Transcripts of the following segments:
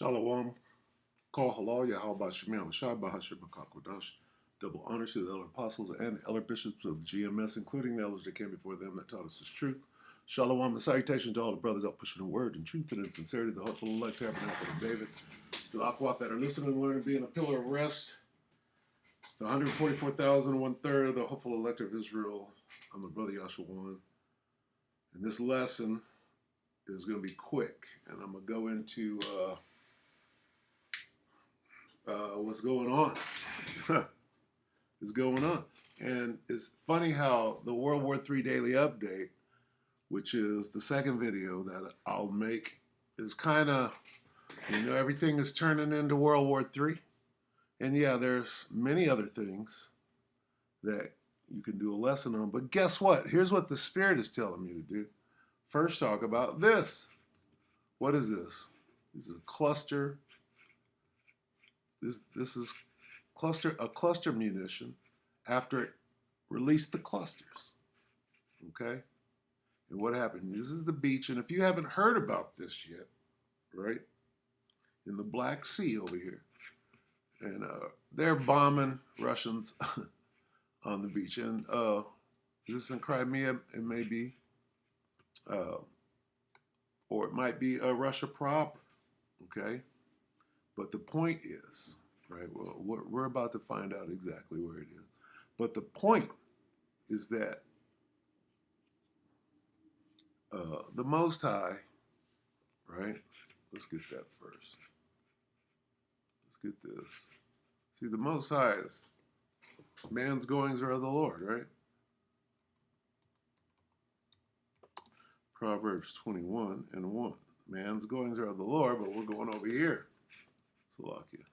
Shalom, Kol Halal, Yahweh Shemel, Shai Bahashim Makakodash. Double honors to the elder apostles and elder bishops of GMS, including the elders that came before them that taught us this truth. Shalom and salutation to all the brothers out pushing the word and truth and in sincerity, the hopeful elect tabernacle of David. To the Akwat that are listening and learning, being a pillar of rest. The 144,000, one third of the hopeful elect of Israel. I'm the brother Yashawan. And this lesson is going to be quick, and I'm going to go into what's going on. Is going on. And it's funny how the World War III Daily Update, which is the second video that I'll make, is kind of, everything is turning into World War III. And yeah, there's many other things that you can do a lesson on. But guess what? Here's what the Spirit is telling me to do. First, talk about this. What is this? This is a cluster. This is a cluster munition after it released the clusters. Okay? And what happened? This is the beach, and if you haven't heard about this yet, right? In the Black Sea over here. And they're bombing Russians on the beach. And is this in Crimea? It may be. Or it might be Russia proper. Okay? But the point is, right, well, we're about to find out exactly where it is. But the point is that the Most High, right, let's get that first. Let's get this. See, the Most High is, man's goings are of the Lord, right? Proverbs 21:1. Man's goings are of the Lord, but we're going over here. Salakia.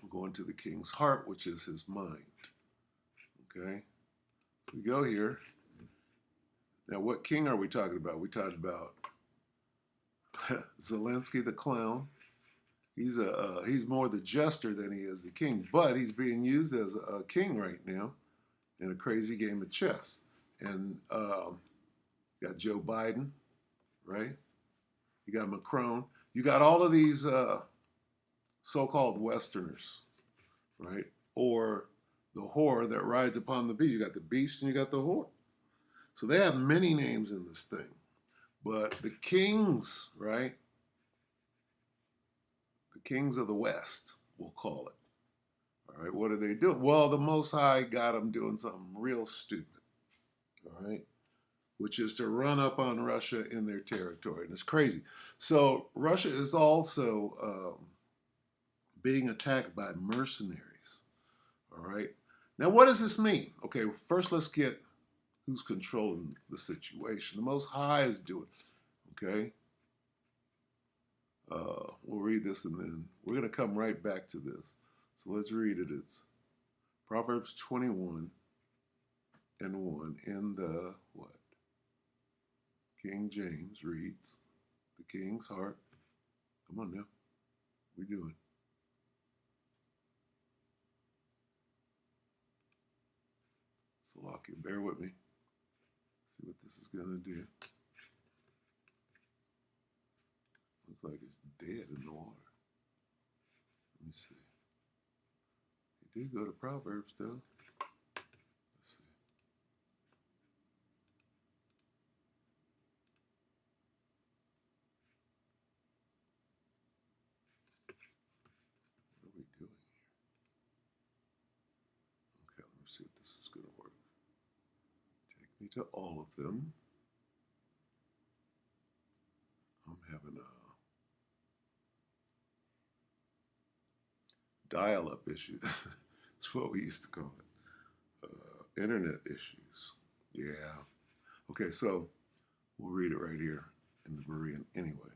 We're going to the king's heart, which is his mind. Okay? We go here. Now, what king are we talking about? We talking about Zelensky the clown. He's more the jester than he is the king, but he's being used as a king right now in a crazy game of chess. And you got Joe Biden, right? You got Macron. You got all of these so-called Westerners, right? Or the whore that rides upon the beast. You got the beast and you got the whore. So they have many names in this thing. But the kings, right? The kings of the West, we'll call it. All right, what are they doing? Well, the Most High got them doing something real stupid, all right? Which is to run up on Russia in their territory. And it's crazy. So Russia is also being attacked by mercenaries, all right? Now, what does this mean? Okay, first let's get who's controlling the situation. The Most High is doing it, okay? We'll read this and then we're going to come right back to this. So let's read it. It's Proverbs 21:1 in the what? King James reads, the king's heart. Come on now. We're doing. Salakia, bear with me. See what this is going to do. Looks like it's dead in the water. Let me see. It did go to Proverbs, though. Let's see. What are we doing here? Okay, let me see if this is going to work. Take me to all of them. I'm having a dial-up issue. That's what we used to call it. Internet issues. Yeah. Okay, so we'll read it right here in the Berean anyway.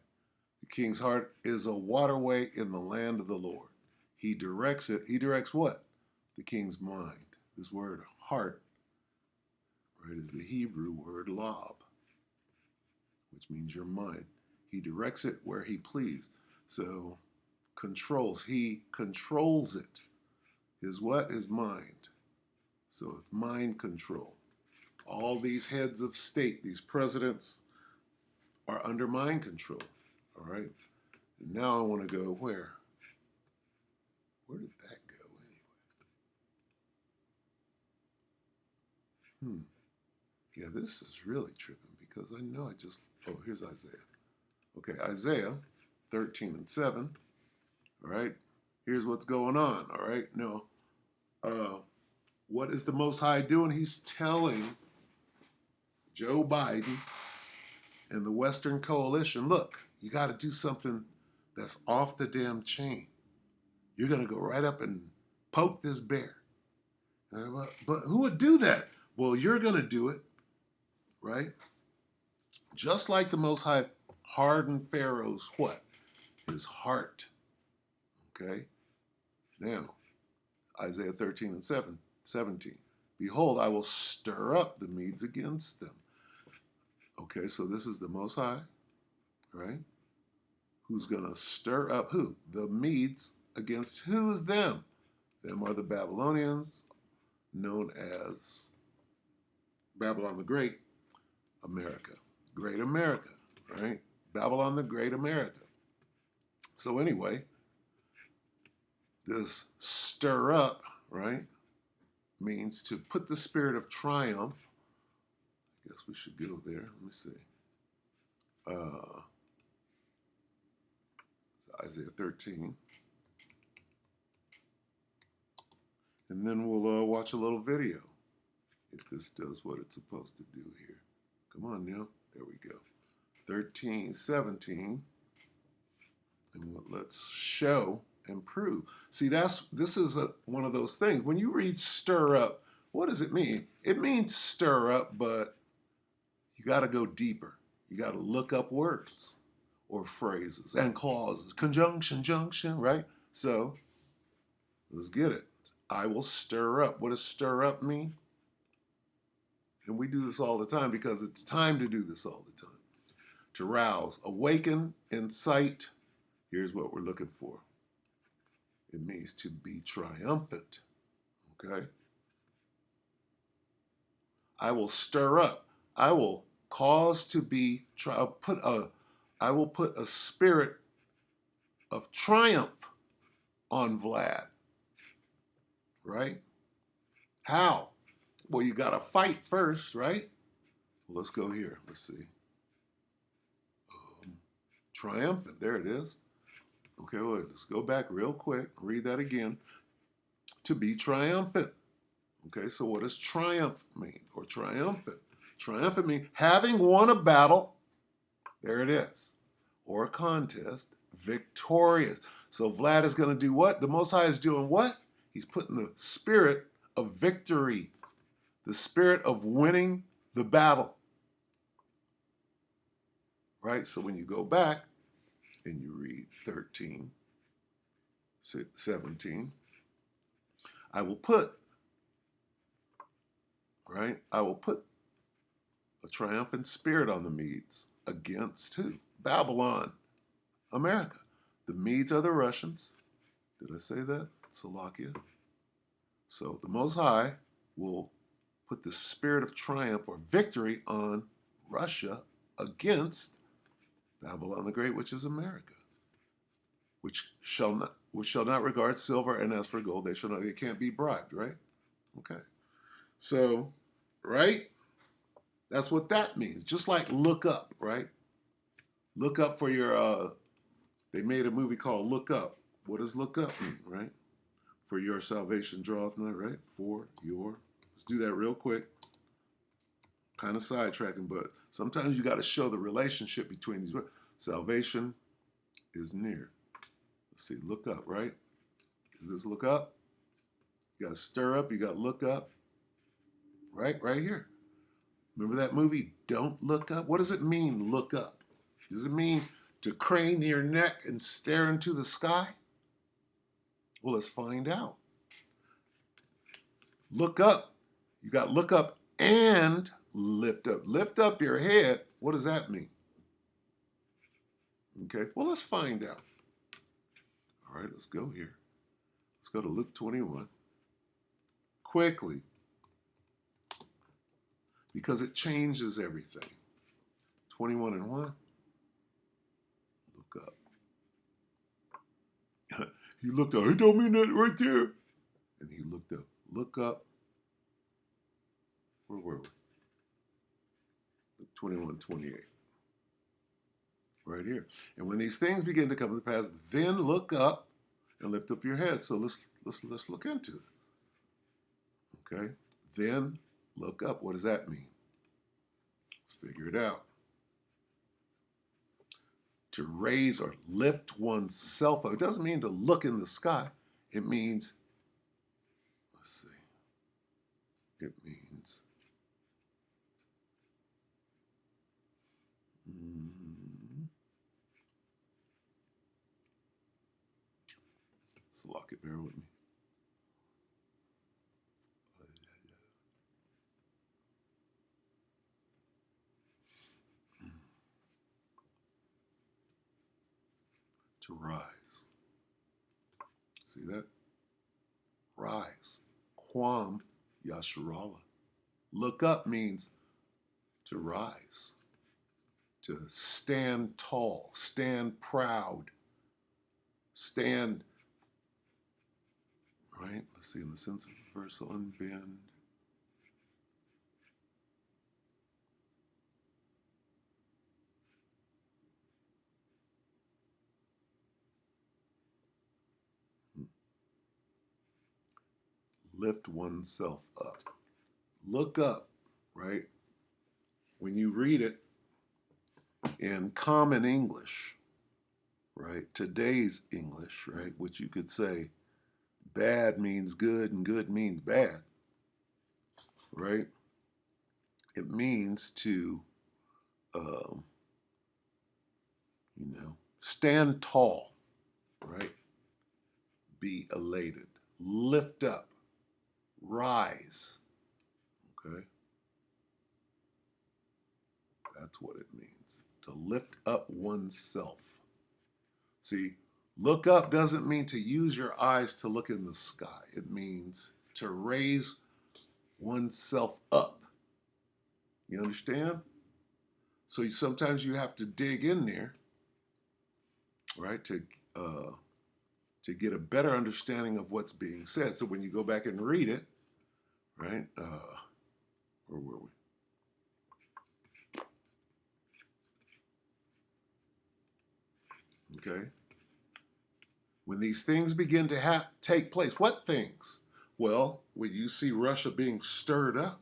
The king's heart is a waterway in the land of the Lord. He directs it. He directs what? The king's mind. This word heart, right, is the Hebrew word lob, which means your mind. He directs it where he please. So controls. He controls it. His what? His mind. So it's mind control. All these heads of state, these presidents, are under mind control. All right. And now I want to go where? Where did that go anyway? Yeah, this is really tripping because I know I just. Oh, here's Isaiah. Okay, Isaiah 13 and 7. All right. Here's what's going on. All right. No. What is the Most High doing? He's telling Joe Biden and the Western coalition, look, you got to do something that's off the damn chain. You're going to go right up and poke this bear. But who would do that? Well, you're going to do it, right? Just like the Most High hardened Pharaoh's what? His heart. Okay? Now, Isaiah 13 and 17. Behold, I will stir up the Medes against them. Okay, so this is the Most High, right? Who's going to stir up who? The Medes against who is them? Them are the Babylonians, known as Babylon the Great, America. Great America, right? Babylon the Great America. So anyway, this stir up, right, means to put the spirit of triumph. I guess we should go there. Let me see. Isaiah 13. And then we'll watch a little video if this does what it's supposed to do here. Come on now. There we go. 13, 17. And let's show and prove. See, this is one of those things. When you read stir up, what does it mean? It means stir up, but you got to go deeper. You got to look up words or phrases and clauses, conjunction, junction, right? So let's get it. I will stir up. What does stir up mean? And we do this all the time because it's time to do this all the time. To rouse, awaken, incite. Here's what we're looking for. It means to be triumphant. Okay? I will stir up. I will cause to be, I will put a spirit of triumph on Vlad. Right? How? Well, you got to fight first, right? Well, let's go here. Let's see. Triumphant. There it is. Okay, well, let's go back real quick. Read that again. To be triumphant. Okay, so what does triumph mean? Or triumphant? Triumphant means having won a battle. There it is. Or a contest. Victorious. So Vlad is going to do what? The Most High is doing what? He's putting the spirit of victory. The spirit of winning the battle. Right? So when you go back and you read 13, 17, I will put a triumphant spirit on the Medes against who? Babylon, America. The Medes are the Russians. Did I say that? Slovakia. So the Most High will put the spirit of triumph or victory on Russia against Babylon the Great, which is America, which shall not regard silver, and as for gold, they can't be bribed, right? Okay. So, right? That's what that means. Just like look up, right? Look up for your, they made a movie called Look Up. What does look up mean, right? For your salvation draweth nigh, right? For your, let's do that real quick. Kind of sidetracking, but sometimes you got to show the relationship between these words. Salvation is near. Let's see, look up, right? Is this look up? You got to stir up, you got to look up. Right here. Remember that movie, Don't Look Up? What does it mean, look up? Does it mean to crane your neck and stare into the sky? Well, let's find out. Look up. You got look up and lift up. Lift up your head. What does that mean? Okay, well, let's find out. All right, let's go here. Let's go to Luke 21. Quickly. because it changes everything. 21 and 1, look up. He looked up, he told me that right there. And he looked up, look up. Where were we? 21, 28. Right here. And when these things begin to come to pass, then look up and lift up your head. So let's look into it. Okay? Then look up. What does that mean? Let's figure it out. To raise or lift oneself up. It doesn't mean to look in the sky. It means, let's see. It means Lock it, bear with me. To rise. See that? Rise. Quam Yasharala. Look up means to rise. To stand tall, stand proud, stand, right? Let's see, in the sense of reversal, unbend. Lift oneself up. Look up, right? When you read it in common English, right? Today's English, right? Which you could say bad means good and good means bad, right? It means to, stand tall, right? Be elated, lift up, rise, okay? That's what it means, to lift up oneself. See, look up doesn't mean to use your eyes to look in the sky. It means to raise oneself up. You understand? So sometimes you have to dig in there, right, to get a better understanding of what's being said. So when you go back and read it, right, where were we? Okay. When these things begin to take place, what things? Well, when you see Russia being stirred up,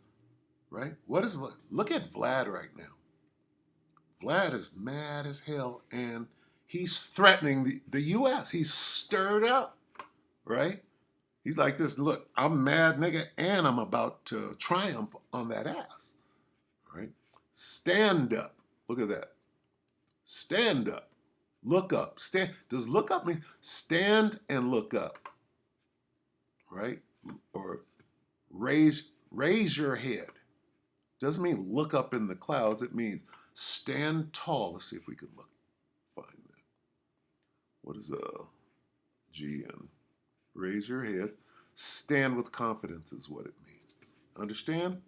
right? Look at Vlad right now. Vlad is mad as hell, and he's threatening the U.S. He's stirred up, right? He's like this, look, I'm mad, nigga, and I'm about to triumph on that ass, right? Stand up. Look at that. Stand up. Look up. Stand. Does look up mean stand and look up, right? Or raise your head. Doesn't mean look up in the clouds. It means stand tall. Let's see if we can find that. What is GN? Raise your head. Stand with confidence is what it means. Understand?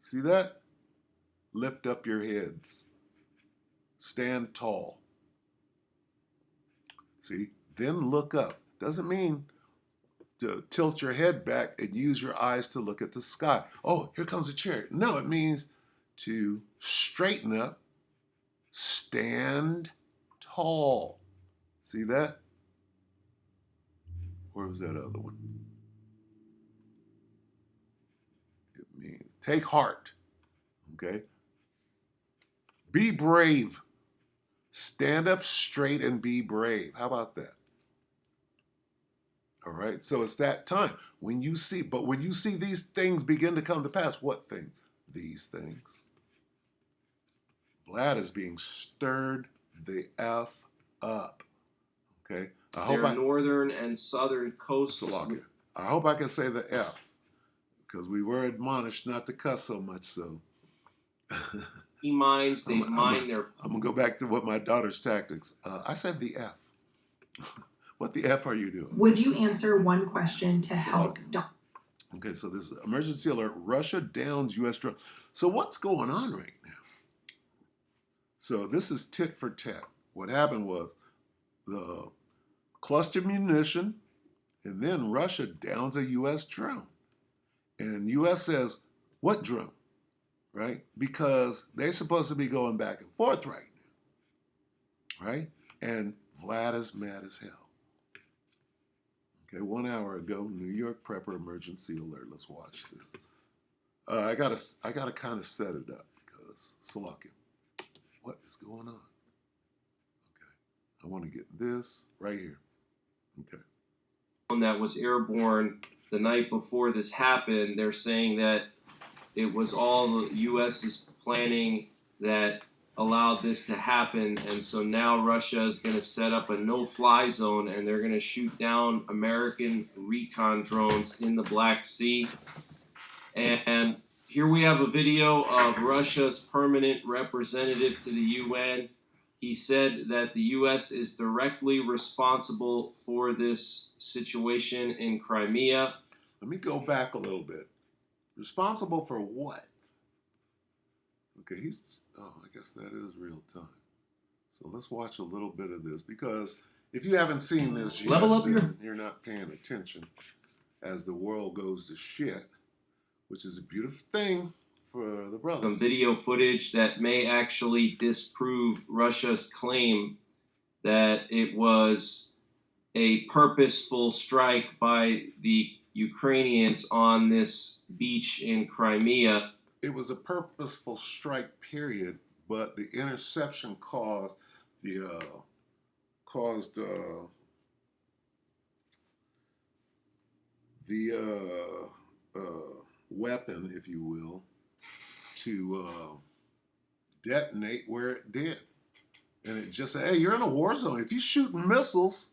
See that? Lift up your heads. Stand tall. See? Then look up. Doesn't mean to tilt your head back and use your eyes to look at the sky. Oh, here comes a chariot. No, it means to straighten up, stand tall. See that? Where was that other one? It means take heart. Okay? Be brave. Stand up straight and be brave. How about that? All right, so it's that time. When you see these things begin to come to pass, what things? These things. Vlad is being stirred the F up. Okay? I hope northern and southern coasts. I hope I can say the F, because we were admonished not to cuss so much, so. He mines, they mine their... I'm going to go back to what my daughter's tactics. I said the F. What the F are you doing? Would you answer one question to help? Okay, so this emergency alert: Russia downs U.S. drone. So what's going on right now? So this is tit for tat. What happened was the cluster munition, and then Russia downs a U.S. drone, and U.S. says, "What drone?" Right? Because they're supposed to be going back and forth right now, right? And Vlad is mad as hell. Okay, 1 hour ago, New York prepper emergency alert. Let's watch this. I gotta kind of set it up because Salakia, what is going on? Okay, I want to get this right here. Okay. That was airborne the night before this happened. They're saying that it was all the U.S.'s planning that allowed this to happen, and so now Russia is going to set up a no-fly zone, and they're going to shoot down American recon drones in the Black Sea. And here we have a video of Russia's permanent representative to the UN. He said that the U.S. is directly responsible for this situation in Crimea. Let me go back a little bit. Responsible for what? Okay, I guess that is real time. So let's watch a little bit of this, because if you haven't seen this yet, Level up you're not paying attention as the world goes to shit, which is a beautiful thing for the brothers. Some video footage that may actually disprove Russia's claim that it was a purposeful strike by the Ukrainians on this beach in Crimea. It was a purposeful strike, period, but the interception caused the weapon, if you will, to detonate where it did. And it just said, hey, you're in a war zone. If you're shooting missiles,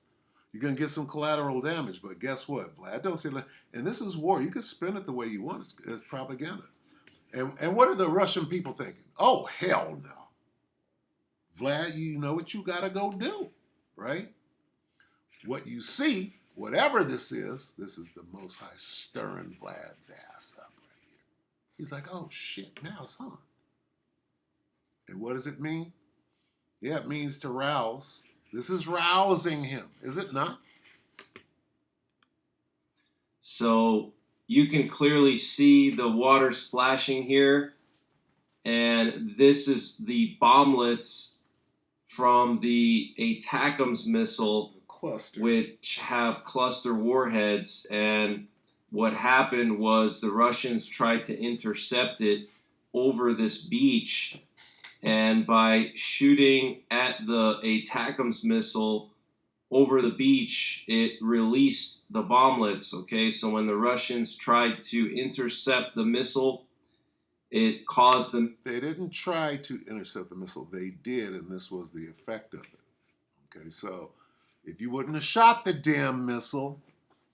you're going to get some collateral damage. But guess what, Vlad? Don't say that. And this is war. You can spin it the way you want. It's propaganda. And what are the Russian people thinking? Oh, hell no. Vlad, you know what you got to go do, right? What you see, whatever this is the Most High stirring Vlad's ass up right here. He's like, oh, shit, now it's on. And what does it mean? Yeah, it means to rouse. This is rousing him, is it not? So you can clearly see the water splashing here. And this is the bomblets from the ATACMS missile, cluster, which have cluster warheads. And what happened was the Russians tried to intercept it over this beach. And by shooting at the ATACMS missile over the beach, it released the bomblets, okay? So when the Russians tried to intercept the missile, it caused them... They didn't try to intercept the missile. They did, and this was the effect of it. Okay, so if you wouldn't have shot the damn missile,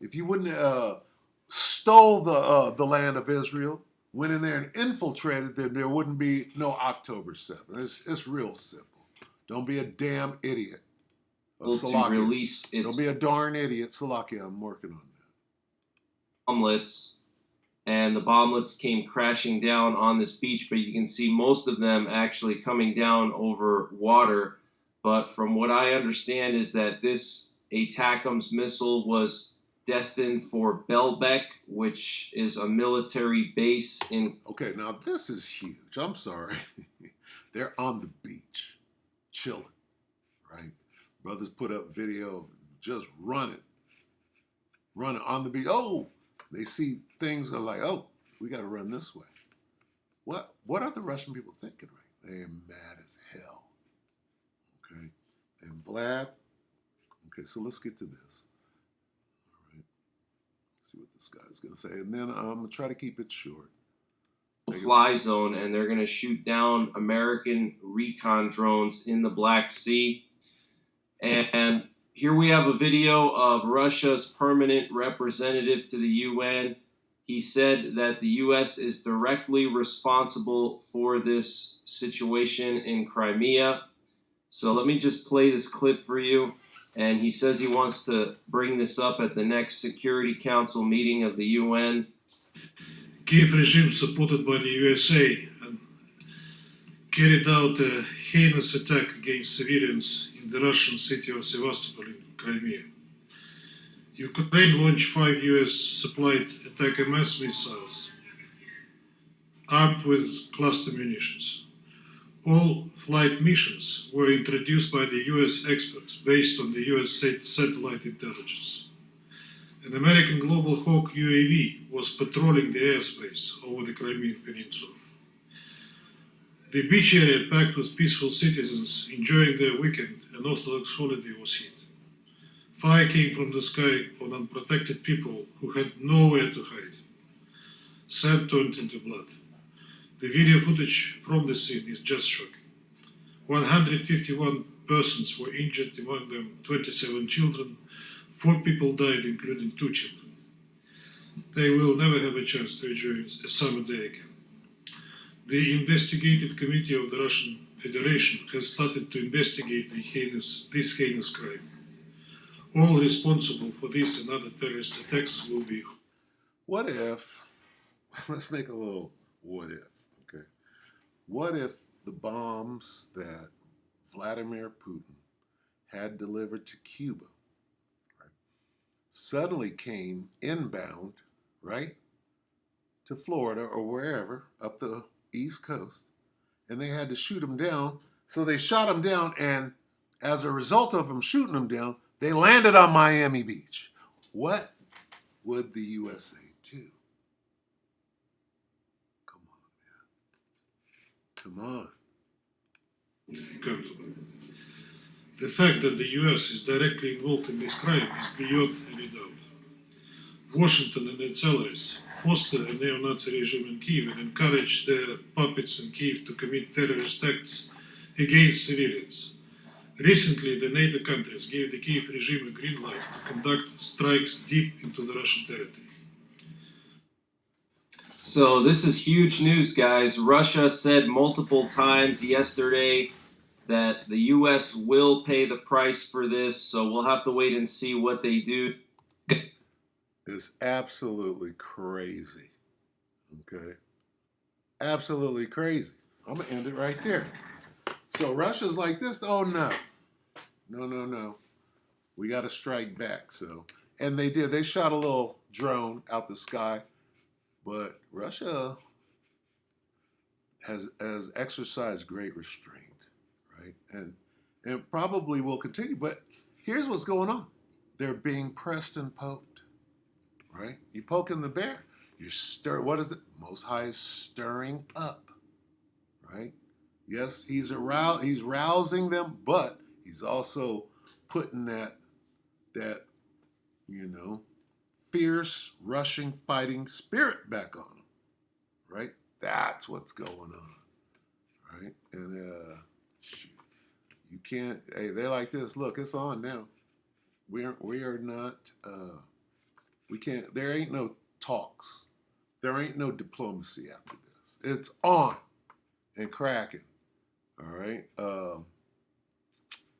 if you wouldn't have stole the land of Israel, went in there and infiltrated, then there wouldn't be no October 7th. It's real simple. Don't be a damn idiot. to release its... Don't be a darn idiot. Salakia, I'm working on that. Bomblets, and the bomblets came crashing down on this beach, but you can see most of them actually coming down over water. But from what I understand is that this ATACMS missile was destined for Belbek, which is a military base in... Okay, now this is huge. I'm sorry. They're on the beach, chilling, right? Brothers put up video of just running on the beach. Oh, they see things that are like, oh, we got to run this way. What are the Russian people thinking right? They're mad as hell. Okay, and Vlad. Okay, so let's get to this. See what this guy's going to say. And then I'm going to try to keep it short. Fly zone, and they're going to shoot down American recon drones in the Black Sea. And here we have a video of Russia's permanent representative to the UN. He said that the U.S. is directly responsible for this situation in Crimea. So let me just play this clip for you. And he says he wants to bring this up at the next Security Council meeting of the UN. Kiev regime, supported by the USA, and carried out a heinous attack against civilians in the Russian city of Sevastopol in Crimea. Ukraine launched 5 US supplied attack-MS missiles armed with cluster munitions. All flight missions were introduced by the US experts based on the US satellite intelligence. An American Global Hawk UAV was patrolling the airspace over the Crimean Peninsula. The beach area, packed with peaceful citizens enjoying their weekend, an Orthodox holiday, was hit. Fire came from the sky on unprotected people who had nowhere to hide. Sand turned into blood. The video footage from the scene is just shocking. 151 persons were injured, among them 27 children. 4 people died, including 2 children. They will never have a chance to enjoy a summer day again. The investigative committee of the Russian Federation has started to investigate this heinous crime. All responsible for this and other terrorist attacks will be. What if, let's make a little what if, okay? What if the bombs that Vladimir Putin had delivered to Cuba, right, suddenly came inbound, right, to Florida or wherever up the East Coast, and they had to shoot them down. So they shot them down, and as a result of them shooting them down, they landed on Miami Beach. What would the USA do? Come on. The fact that the US is directly involved in this crime is beyond any doubt. Washington and its allies foster a neo-Nazi regime in Kiev and encourage their puppets in Kiev to commit terrorist acts against civilians. Recently, the NATO countries gave the Kiev regime a green light to conduct strikes deep into the Russian territory. So this is huge news, guys. Russia said multiple times yesterday that the U.S. will pay the price for this, so we'll have to wait and see what they do. It's absolutely crazy. Okay? Absolutely crazy. I'm going to end it right there. So Russia's like this. Oh, no. No. We got to strike back. So, and they did. They shot a little drone out the sky. But Russia has exercised great restraint, right? And probably will continue. But here's what's going on. They're being pressed and poked, right? You poking the bear, what is it? Most High is stirring up, right? Yes, he's rousing them, but he's also putting that fierce, rushing, fighting spirit back on them, right? That's what's going on, right? And you can't. Hey, they're like this. Look, it's on now. We are not. We can't. There ain't no talks. There ain't no diplomacy after this. It's on and cracking. All right.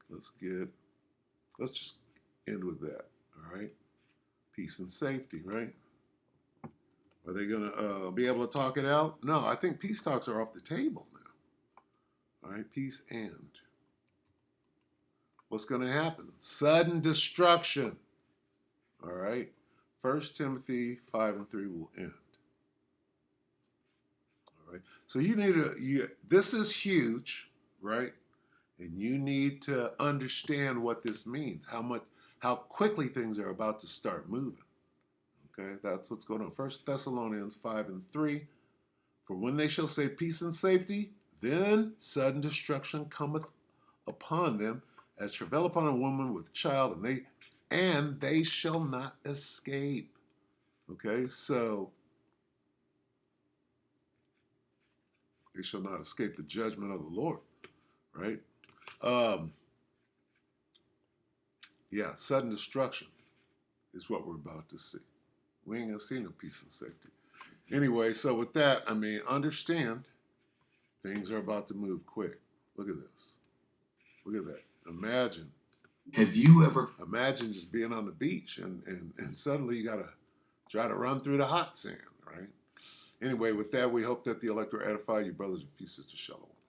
Let's just end with that. All right. Peace and safety, right? Are they going to be able to talk it out? No, I think peace talks are off the table now. All right, peace and. What's going to happen? Sudden destruction. All right. 1 Timothy 5:3 will end. All right. So this is huge, right? And you need to understand what this means, how quickly things are about to start moving. Okay, that's what's going on. 1 Thessalonians 5:3. For when they shall say peace and safety, then sudden destruction cometh upon them, as travail upon a woman with child, and they shall not escape. Okay, so they shall not escape the judgment of the Lord, right? Sudden destruction is what we're about to see. We ain't gonna see no peace and safety. Anyway, so with that, understand things are about to move quick. Look at this. Look at that. Imagine just being on the beach and suddenly you gotta try to run through the hot sand, right? Anyway, with that, we hope that the elector edify you, brothers and sisters. Shalom.